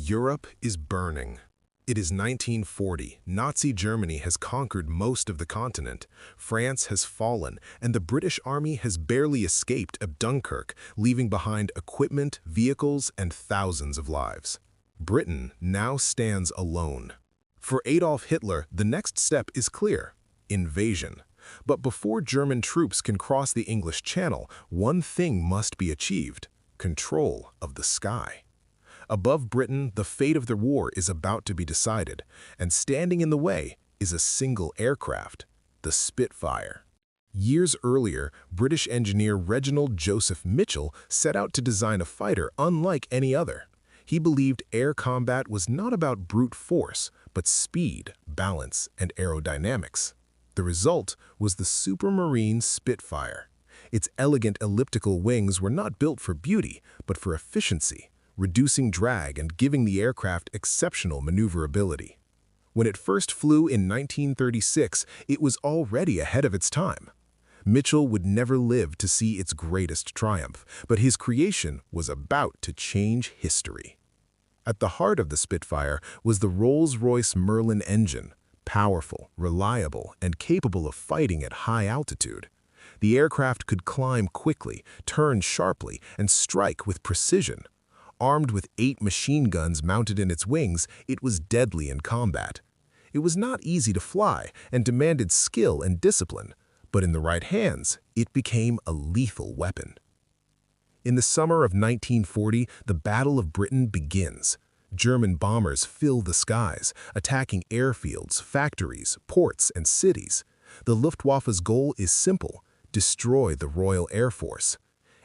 Europe is burning. It is 1940. Nazi Germany has conquered most of the continent. France has fallen, and the British Army has barely escaped of Dunkirk, leaving behind equipment, vehicles, and thousands of lives. Britain now stands alone. For Adolf Hitler, the next step is clear: invasion. But before German troops can cross the English Channel, one thing must be achieved: control of the sky. Above Britain, the fate of the war is about to be decided, and standing in the way is a single aircraft, the Spitfire. Years earlier, British engineer Reginald Joseph Mitchell set out to design a fighter unlike any other. He believed air combat was not about brute force, but speed, balance, and aerodynamics. The result was the Supermarine Spitfire. Its elegant elliptical wings were not built for beauty, but for efficiency, reducing drag and giving the aircraft exceptional maneuverability. When it first flew in 1936, it was already ahead of its time. Mitchell would never live to see its greatest triumph, but his creation was about to change history. At the heart of the Spitfire was the Rolls-Royce Merlin engine, powerful, reliable, and capable of fighting at high altitude. The aircraft could climb quickly, turn sharply, and strike with precision. Armed with 8 machine guns mounted in its wings, it was deadly in combat. It was not easy to fly and demanded skill and discipline, but in the right hands, it became a lethal weapon. In the summer of 1940, the Battle of Britain begins. German bombers fill the skies, attacking airfields, factories, ports, and cities. The Luftwaffe's goal is simple: destroy the Royal Air Force.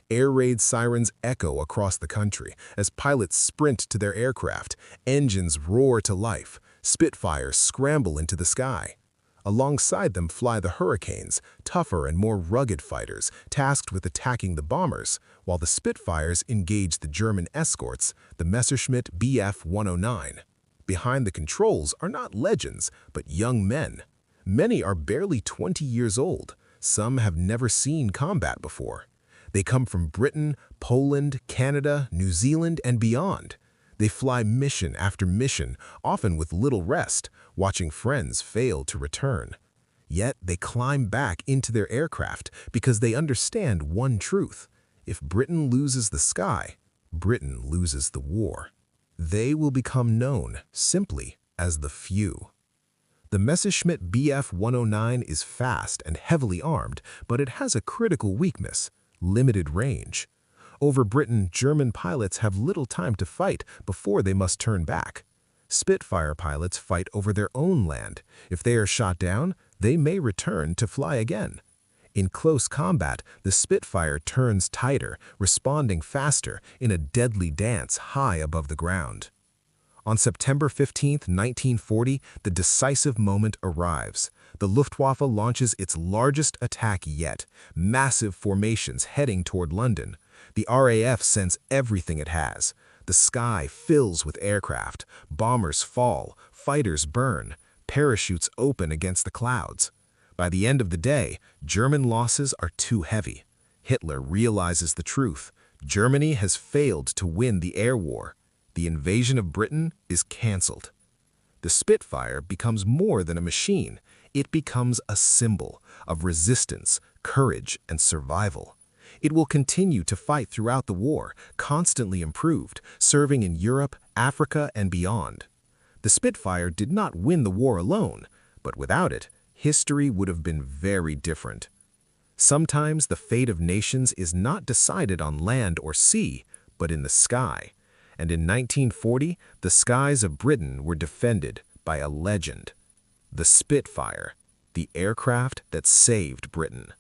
Air raid sirens echo across the country as pilots sprint to their aircraft, engines roar to life, Spitfires scramble into the sky. Alongside them fly the Hurricanes, tougher and more rugged fighters tasked with attacking the bombers, while the Spitfires engage the German escorts, the Messerschmitt Bf 109. Behind the controls are not legends, but young men. Many are barely 20 years old. Some have never seen combat before. They come from Britain, Poland, Canada, New Zealand, and beyond. They fly mission after mission, often with little rest, watching friends fail to return. Yet they climb back into their aircraft because they understand one truth: if Britain loses the sky, Britain loses the war. They will become known simply as the few. The Messerschmitt Bf 109 is fast and heavily armed, but it has a critical weakness: limited range. Over Britain, German pilots have little time to fight before they must turn back. Spitfire pilots fight over their own land. If they are shot down, they may return to fly again. In close combat, the Spitfire turns tighter, responding faster in a deadly dance high above the ground. On September 15, 1940, the decisive moment arrives. The Luftwaffe launches its largest attack yet, massive formations heading toward London. The RAF sends everything it has. The sky fills with aircraft, bombers fall, fighters burn, parachutes open against the clouds. By the end of the day, German losses are too heavy. Hitler realizes the truth: Germany has failed to win the air war. The invasion of Britain is cancelled. The Spitfire becomes more than a machine. It becomes a symbol of resistance, courage, and survival. It will continue to fight throughout the war, constantly improved, serving in Europe, Africa, and beyond. The Spitfire did not win the war alone, but without it, history would have been very different. Sometimes the fate of nations is not decided on land or sea, but in the sky. And in 1940, the skies of Britain were defended by a legend: the Spitfire, the aircraft that saved Britain.